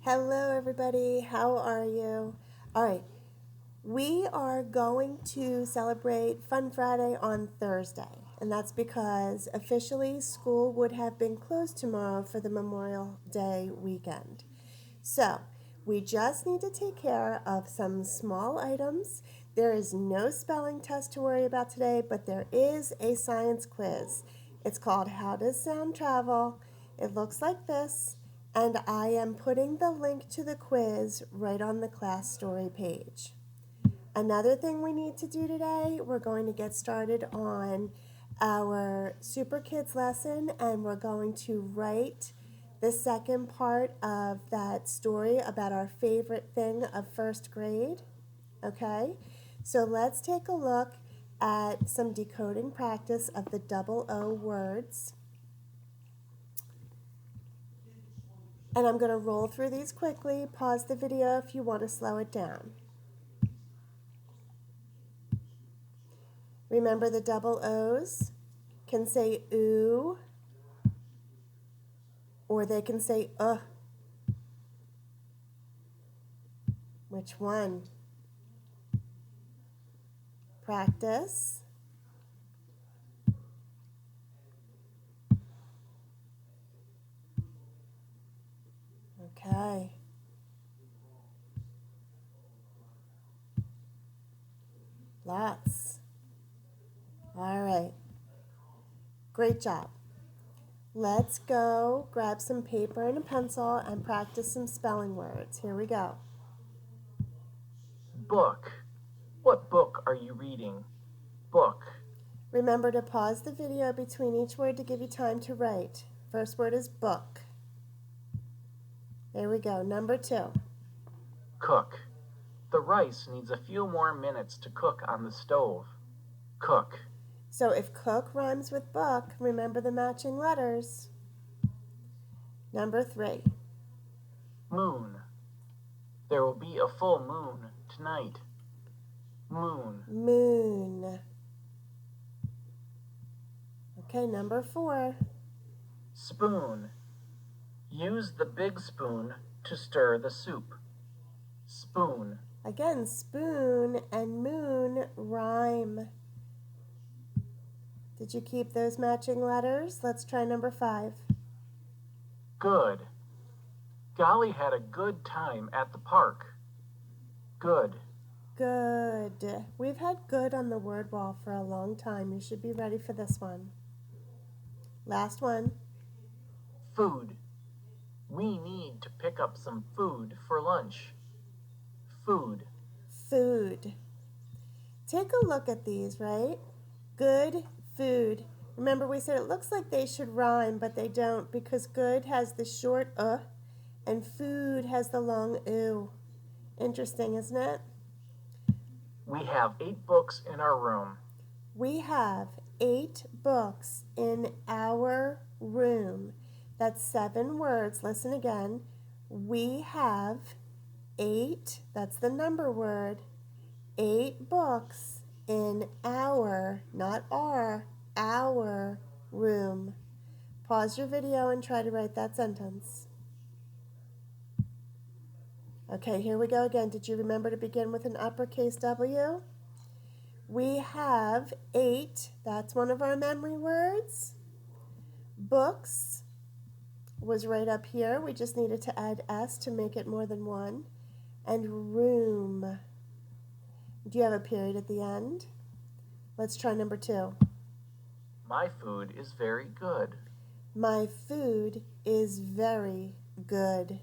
Hello, everybody. How are you? All right, we are going to celebrate Fun Friday on Thursday, and that's because officially school would have been closed tomorrow for the Memorial Day weekend. So, we just need to take care of some small items. There is no spelling test to worry about today, but there is a science quiz. It's called How Does Sound Travel? It looks like this, and I am putting the link to the quiz right on the class story page. Another thing we need to do today, we're going to get started on our Superkids lesson, and we're going to write the second part of that story about our favorite thing of first grade. Okay, so let's take a look at some decoding practice of the double O words. And I'm going to roll through these quickly. Pause the video if you want to slow it down. Remember, the double O's can say ooh, or they can say Which one? Practice. Okay. Lots. All right. Great job. Let's go grab some paper and a pencil and practice some spelling words. Here we go. Book. What book are you reading? Book. Remember to pause the video between each word to give you time to write. First word is book. There we go. Number 2. Cook. The rice needs a few more minutes to cook on the stove. Cook. So if cook rhymes with book, remember the matching letters. Number 3. Moon. There will be a full moon tonight. Moon. Moon. Okay, number 4. Spoon. Use the big spoon to stir the soup. Spoon. Again, spoon and moon rhyme. Did you keep those matching letters? Let's try number 5. Good. Golly had a good time at the park. Good. Good. We've had good on the word wall for a long time. You should be ready for this one. Last one. Food. We need to pick up some food for lunch. Food. Food. Take a look at these, right? Good, food. Remember, we said it looks like they should rhyme, but they don't, because good has the short and food has the long oo. Interesting, isn't it? We have 8 books in our room. We have 8 books in our room. That's 7 words. Listen again. We have 8, that's the number word, 8 books in our, not our room. Pause your video and try to write that sentence. Okay, here we go again. Did you remember to begin with an uppercase W? We have 8. That's one of our memory words. Books was right up here. We just needed to add S to make it more than one. And room. Do you have a period at the end? Let's try number 2. My food is very good. My food is very good.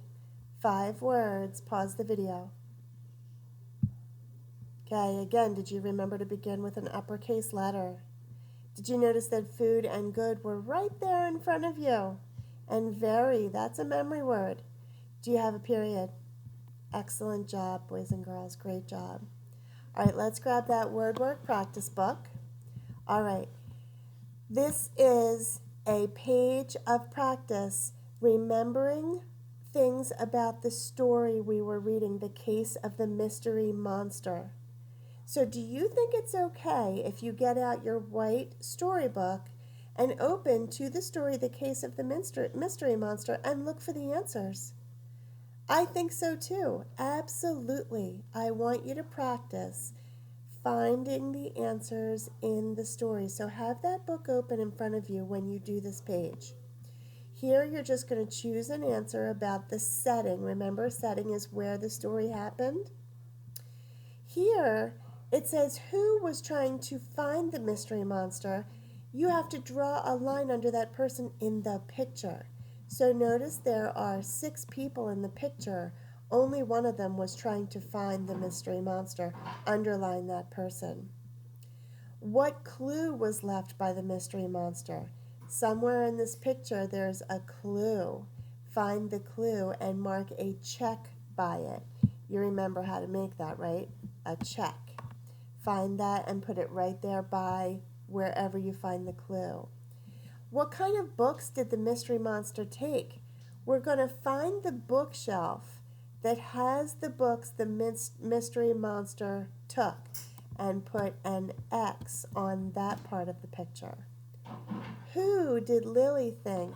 5 words. Pause the video. Okay, again, did you remember to begin with an uppercase letter? Did you notice that food and good were right there in front of you? And very, that's a memory word. Do you have a period? Excellent job, boys and girls. Great job. All right, let's grab that word work practice book. All right, this is a page of practice remembering things about the story we were reading, The Case of the Mystery Monster. So do you think it's okay if you get out your white storybook and open to the story The Case of the Mystery Monster and look for the answers? I think so too. Absolutely. I want you to practice finding the answers in the story. So have that book open in front of you when you do this page. Here you're just going to choose an answer about the setting. Remember, setting is where the story happened. Here it says who was trying to find the mystery monster. You have to draw a line under that person in the picture. So notice there are 6 people in the picture. Only one of them was trying to find the mystery monster. Underline that person. What clue was left by the mystery monster? Somewhere in this picture there's a clue. Find the clue and mark a check by it. You remember how to make that, right? A check. Find that and put it right there by wherever you find the clue. What kind of books did the mystery monster take? We're going to find the bookshelf that has the books the mystery monster took and put an X on that part of the picture. Who did Lily think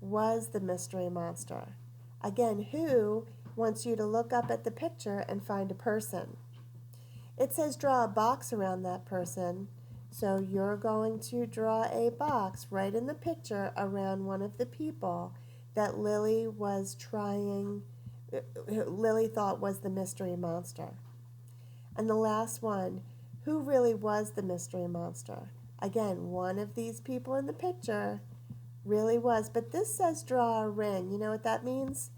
was the mystery monster? Again, who wants you to look up at the picture and find a person. It says draw a box around that person, so you're going to draw a box right in the picture around one of the people that Lily thought was the mystery monster. And the last one, who really was the mystery monster? Again, one of these people in the picture really was, but this says draw a ring. You know what that means?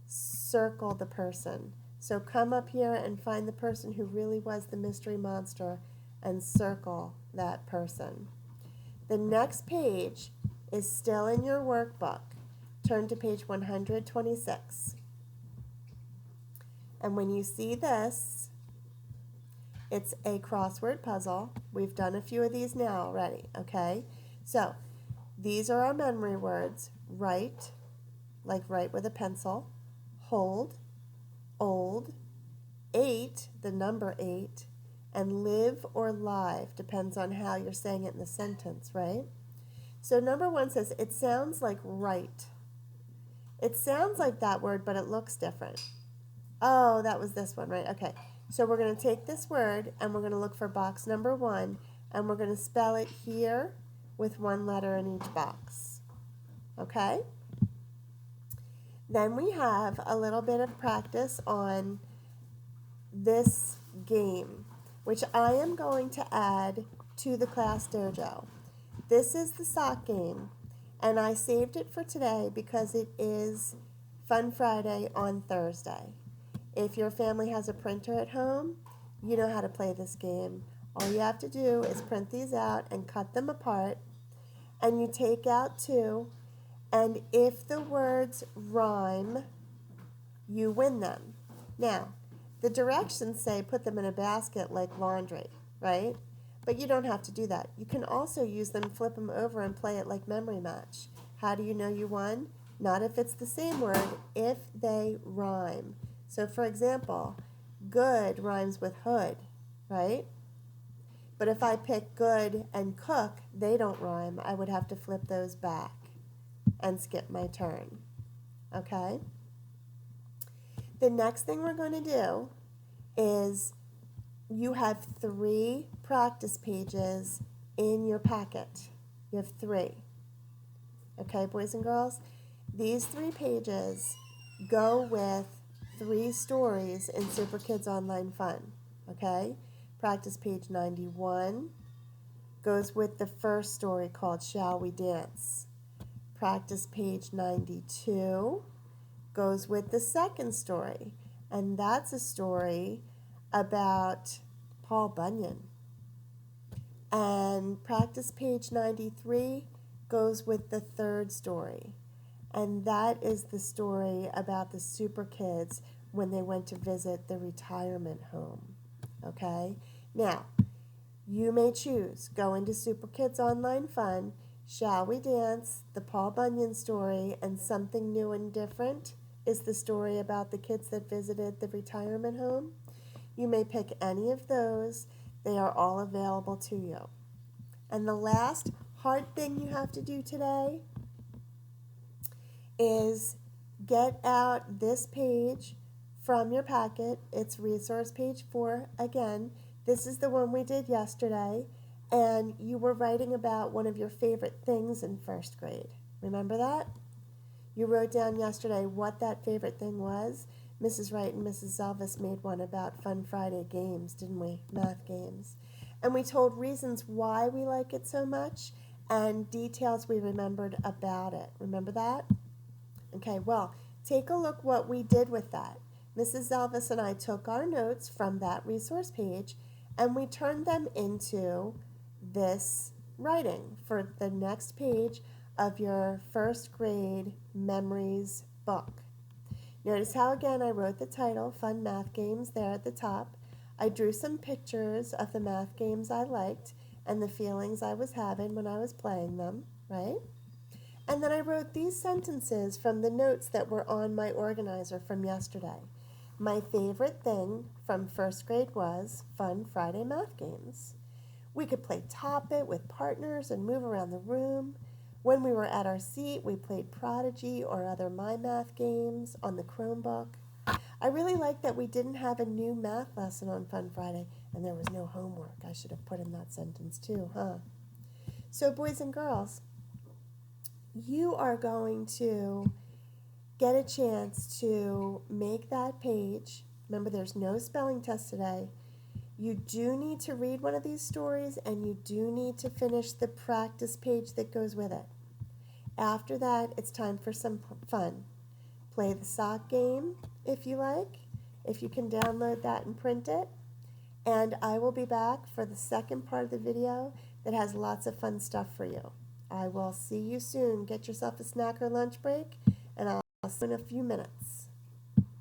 Circle the person. So come up here and find the person who really was the mystery monster and circle that person. The next page is still in your workbook. Turn to page 126. And when you see this, it's a crossword puzzle. We've done a few of these now already, okay? So these are our memory words. Write, like write with a pencil. Hold, old, 8, the number 8, and live or live, depends on how you're saying it in the sentence, right? So number 1 says, it sounds like right. It sounds like that word, but it looks different. Oh, that was this one, right? Okay. So we're going to take this word and we're going to look for box number 1 and we're going to spell it here with 1 letter in each box. Okay? Then we have a little bit of practice on this game, which I am going to add to the class dojo. This is the sock game, and I saved it for today because it is Fun Friday on Thursday. If your family has a printer at home, you know how to play this game. All you have to do is print these out and cut them apart, and you take out 2, and if the words rhyme, you win them. Now, the directions say put them in a basket like laundry, right? But you don't have to do that. You can also use them, flip them over, and play it like memory match. How do you know you won? Not if it's the same word, if they rhyme. So, for example, good rhymes with hood, right? But if I pick good and cook, they don't rhyme. I would have to flip those back and skip my turn. Okay? The next thing we're going to do is you have 3 practice pages in your packet. You have 3. Okay, boys and girls? These 3 pages go with 3 stories in Superkids Online Fun. Okay? Practice page 91 goes with the first story called Shall We Dance? Practice page 92 goes with the second story, and that's a story about Paul Bunyan. And practice page 93 goes with the third story, and that is the story about the Superkids when they went to visit the retirement home. Okay? Now, you may choose, go into Superkids Online Fun, Shall We Dance, the Paul Bunyan story, and Something New and Different is the story about the kids that visited the retirement home. You may pick any of those. They are all available to you. And the last hard thing you have to do today is get out this page from your packet. It's resource page 4. Again, this is the one we did yesterday, and you were writing about one of your favorite things in first grade. Remember that? You wrote down yesterday what that favorite thing was. Mrs. Wright and Mrs. Zelvis made one about Fun Friday games, didn't we? Math games. And we told reasons why we like it so much and details we remembered about it. Remember that? Okay, well, take a look what we did with that. Mrs. Zelvis and I took our notes from that resource page and we turned them into this writing for the next page of your first grade memories book. Notice how again I wrote the title, Fun Math Games, there at the top. I drew some pictures of the math games I liked and the feelings I was having when I was playing them, right? And then I wrote these sentences from the notes that were on my organizer from yesterday. My favorite thing from first grade was Fun Friday math games. We could play Top It with partners and move around the room. When we were at our seat, we played Prodigy or other My Math games on the Chromebook. I really liked that we didn't have a new math lesson on Fun Friday, and there was no homework. I should have put in that sentence too, huh? So, boys and girls, you are going to get a chance to make that page. Remember, there's no spelling test today. You do need to read one of these stories, and you do need to finish the practice page that goes with it. After that, it's time for some fun. Play the sock game if you like, if you can download that and print it. And I will be back for the second part of the video that has lots of fun stuff for you. I will see you soon. Get yourself a snack or lunch break, and I'll see you in a few minutes.